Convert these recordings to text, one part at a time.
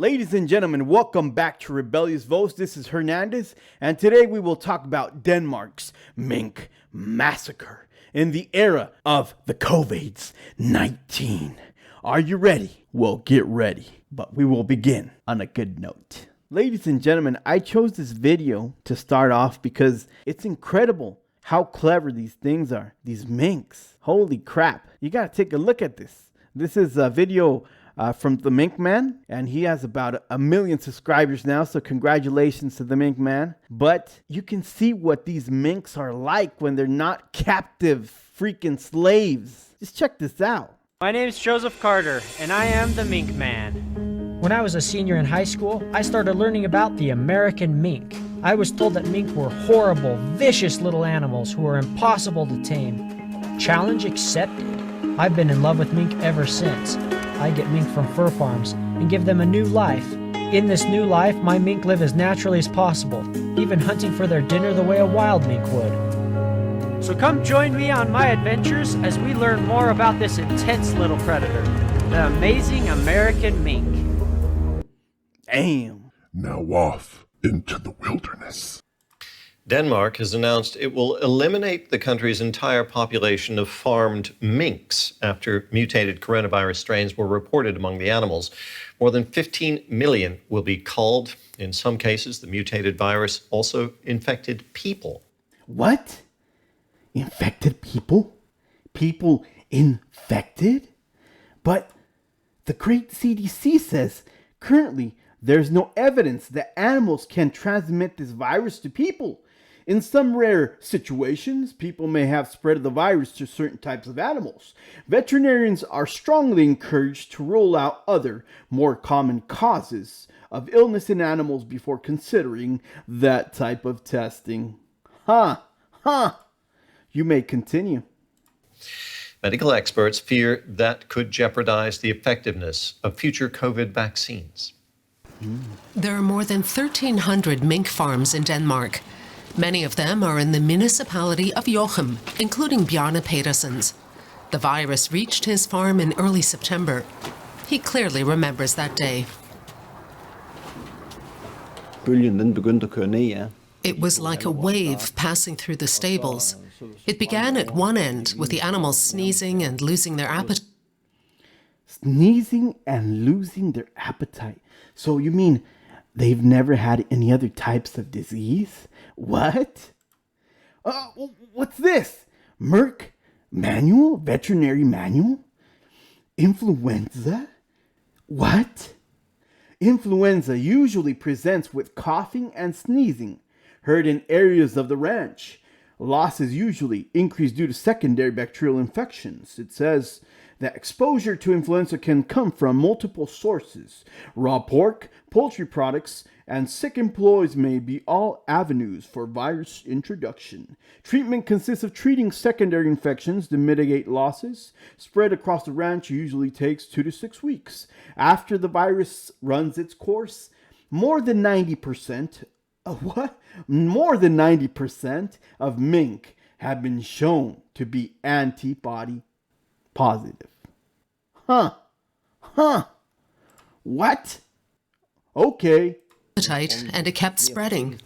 Ladies and gentlemen, welcome back to Rebellious Voz. This is Hernandez, and today we will talk about Denmark's Mink Massacre in the era of the Covaids 19. Are you ready? Well, get ready, but we will begin on a good note. Ladies and gentlemen, I chose this video to start off because it's incredible how clever these things are, these minks. Holy crap, you gotta take a look at this. This is a video from the Mink Man, and he has about 1 million subscribers now, so congratulations to the Mink Man. But you can see what these minks are like when they're not captive freaking slaves. Just check this out. My name is Joseph Carter, and I am the Mink Man. When I was a senior in high school, I started learning about the American mink. I was told that mink were horrible, vicious little animals who were impossible to tame. Challenge accepted. I've been in love with mink ever since. I get mink from fur farms and give them a new life. In this new life, my mink live as naturally as possible, even hunting for their dinner the way a wild mink would. So come join me on my adventures as we learn more about this intense little predator, the amazing American mink. Damn. Now off into the wilderness. Denmark has announced it will eliminate the country's entire population of farmed minks after mutated coronavirus strains were reported among the animals. More than 15 million will be culled. In some cases, the mutated virus also infected people. What? Infected people? People infected? But the great CDC says currently there's no evidence that animals can transmit this virus to people. In some rare situations, people may have spread the virus to certain types of animals. Veterinarians are strongly encouraged to rule out other, more common causes of illness in animals before considering that type of testing. You may continue. Medical experts fear that could jeopardize the effectiveness of future COVID vaccines. There are more than 1,300 mink farms in Denmark. Many of them are in the municipality of Jochum, including Bjarne Petersen's. The virus reached his farm in early September. He clearly remembers that day. It was like a wave passing through the stables. It began at one end with the animals sneezing and losing their appetite. Sneezing and losing their appetite. So you mean they've never had any other types of disease? What? What's this? Merck manual? Veterinary manual? Influenza? What? Influenza usually presents with coughing and sneezing, heard in areas of the ranch. Losses usually increase due to secondary bacterial infections. It says that exposure to influenza can come from multiple sources. Raw pork, poultry products, and sick employees may be all avenues for virus introduction. Treatment consists of treating secondary infections to mitigate losses. Spread across the ranch usually takes 2 to 6 weeks. After the virus runs its course, more than 90% of mink have been shown to be antibody positive. What? Okay. And it kept spreading.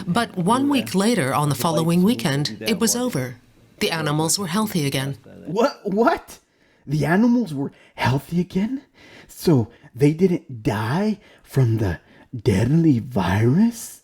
But 1 week later, on the following weekend, it was over. The animals were healthy again. What? The animals were healthy again? So they didn't die from the deadly virus?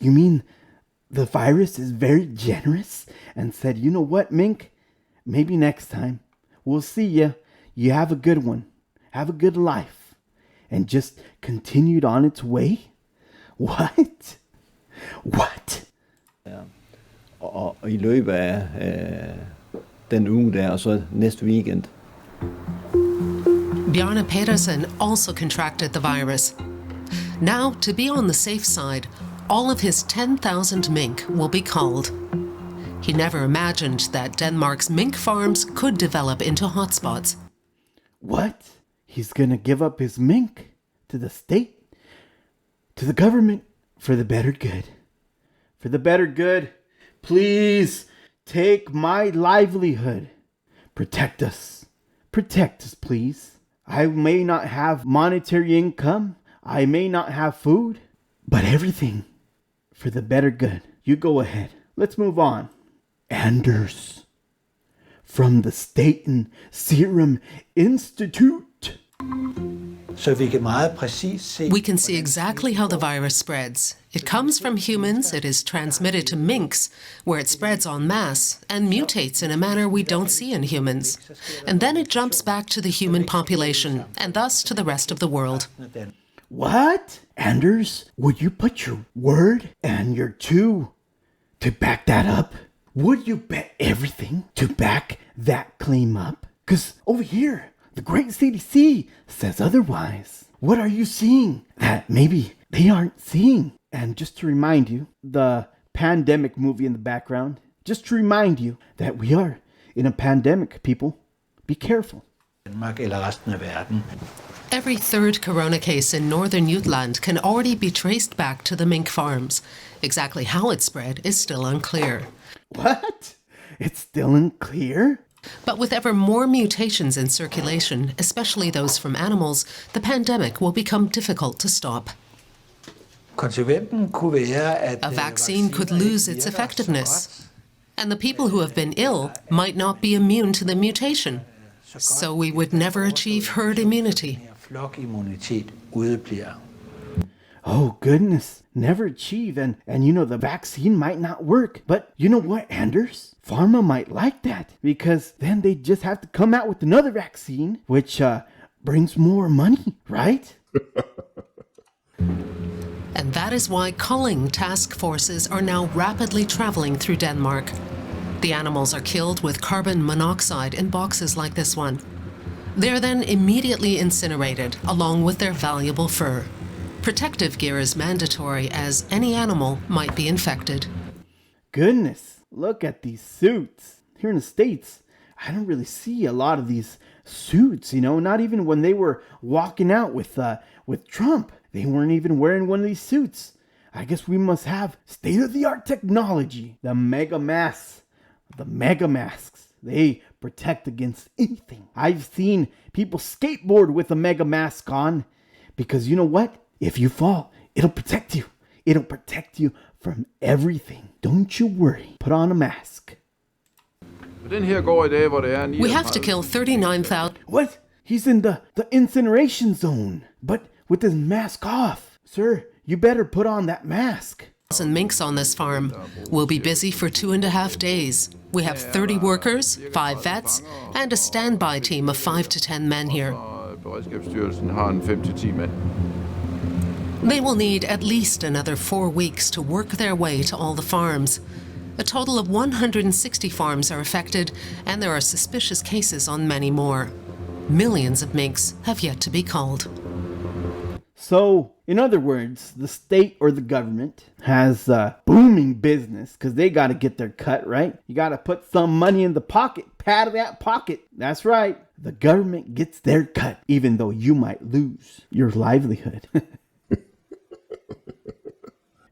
You mean the virus is very generous and said, you know what, mink? Maybe next time. We'll see ya. You have a good one. Have a good life. And just continued on its way? What? Og i løbet af den uge der, og så næste weekend. Bjarne Petersen also contracted the virus. Now, to be on the safe side, all of his 10,000 mink will be culled. He never imagined that Denmark's mink farms could develop into hotspots. What? He's gonna give up his mink to the state, to the government, for the better good. For the better good. Please take my livelihood. Protect us. Protect us, please. I may not have monetary income. I may not have food, but everything for the better good. You go ahead. Let's move on. Anders from the Staten Serum Institute. We can see exactly how the virus spreads. It comes from humans, it is transmitted to minks, where it spreads en masse and mutates in a manner we don't see in humans. And then it jumps back to the human population, and thus to the rest of the world. What? Anders, would you put your word and your two to back that up? Would you bet everything to back that claim up? Because over here, the great CDC says otherwise. What are you seeing that maybe they aren't seeing? And just to remind you, the pandemic movie in the background, just to remind you that we are in a pandemic, people. Be careful. Every third corona case in northern Jutland can already be traced back to the mink farms. Exactly how it spread is still unclear. What? It's still unclear? But with ever more mutations in circulation, especially those from animals, the pandemic will become difficult to stop. A vaccine could lose its effectiveness, and the people who have been ill might not be immune to the mutation. So we would never achieve herd immunity. Oh, goodness. Never achieve. And you know, the vaccine might not work. But you know what, Anders? Pharma might like that because then they just have to come out with another vaccine, which brings more money, right? And that is why culling task forces are now rapidly traveling through Denmark. The animals are killed with carbon monoxide in boxes like this one. They're then immediately incinerated along with their valuable fur. Protective gear is mandatory as any animal might be infected. Goodness, look at these suits. Here in the States, I don't really see a lot of these suits, you know, not even when they were walking out with Trump. They weren't even wearing one of these suits. I guess we must have state-of-the-art technology. The mega masks. They protect against anything. I've seen people skateboard with a mega mask on because you know what? If you fall, it'll protect you. It'll protect you from everything. Don't you worry. Put on a mask. We have to kill 39,000. What? He's in the incineration zone, but with his mask off. Sir, you better put on that mask. Minks on this farm. We'll be busy for 2.5 days. We have 30 workers, 5 vets, and a standby team of 5 to 10 men here. They will need at least another 4 weeks to work their way to all the farms. A total of 160 farms are affected, and there are suspicious cases on many more. Millions of minks have yet to be culled. So, in other words, the state or the government has booming business because they got to get their cut, right? You got to put some money in the pocket, pat of that pocket. That's right. The government gets their cut, even though you might lose your livelihood.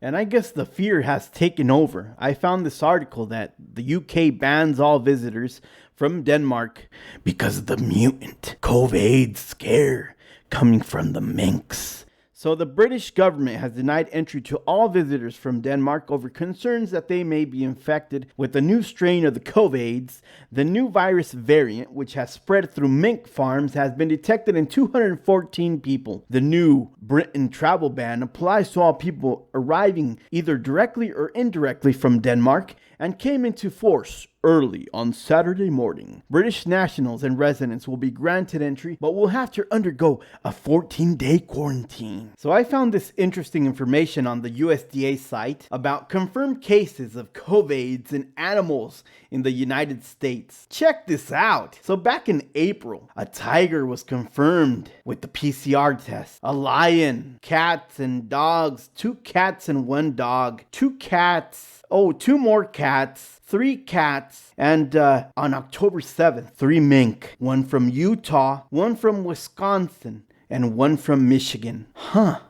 And I guess the fear has taken over. I found this article that the UK bans all visitors from Denmark because of the mutant Covaids scare coming from the minks. So the British government has denied entry to all visitors from Denmark over concerns that they may be infected with the new strain of the Covaids. The new virus variant, which has spread through mink farms, has been detected in 214 people. The new Britain travel ban applies to all people arriving either directly or indirectly from Denmark and came into force early on Saturday morning. British nationals and residents will be granted entry, but will have to undergo a 14-day quarantine. So I found this interesting information on the USDA site about confirmed cases of Covaids in animals in the United States. Check this out. So back in April, a tiger was confirmed with the PCR test. A lion, cats and dogs, 2 cats and 1 dog, 2 cats, 2 more cats, 3 cats, and on October 7th, 3 mink. 1 from Utah, 1 from Wisconsin, and 1 from Michigan.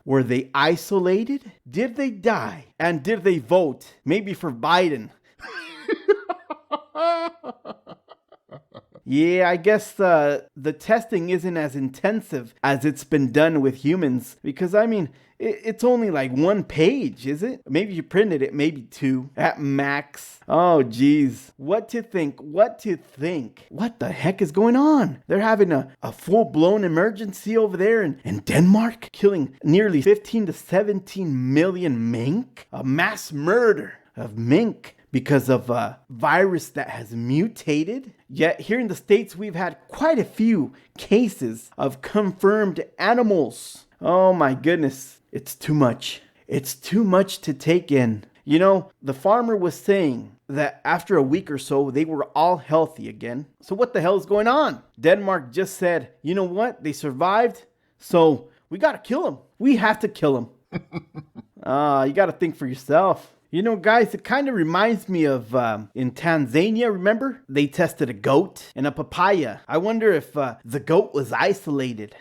Were they isolated? Did they die? And did they vote? Maybe for Biden. Yeah, I guess the testing isn't as intensive as it's been done with humans. Because, I mean, it's only like 1 page, is it? Maybe you printed it, maybe 2 at max. Oh, geez. What to think? What the heck is going on? They're having a full-blown emergency over there in Denmark, killing nearly 15 to 17 million mink. A mass murder of mink because of a virus that has mutated. Yet here in the States, we've had quite a few cases of confirmed animals. Oh my goodness. It's too much. It's too much to take in. You know, the farmer was saying that after a week or so, they were all healthy again. So what the hell is going on? Denmark just said, you know what? They survived. So we got to kill them. We have to kill them. You got to think for yourself. You know, guys, it kind of reminds me of in Tanzania, remember? They tested a goat and a papaya. I wonder if the goat was isolated.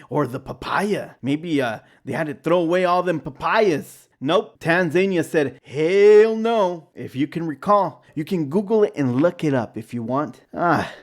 Or the papaya. Maybe they had to throw away all them papayas. Nope. Tanzania said, hell no. If you can recall, you can Google it and look it up if you want.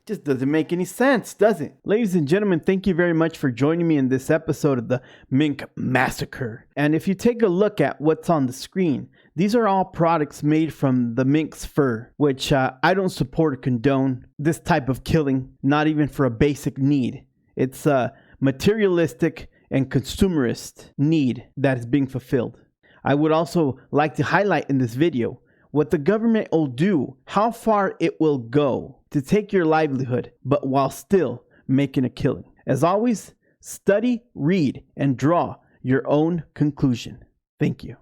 Just doesn't make any sense, does it? Ladies and gentlemen, thank you very much for joining me in this episode of the Mink Massacre. And if you take a look at what's on the screen, these are all products made from the mink's fur, which I don't support or condone this type of killing, not even for a basic need. It's a materialistic and consumerist need that is being fulfilled. I would also like to highlight in this video what the government will do, how far it will go to take your livelihood, but while still making a killing. As always, study, read, and draw your own conclusion. Thank you.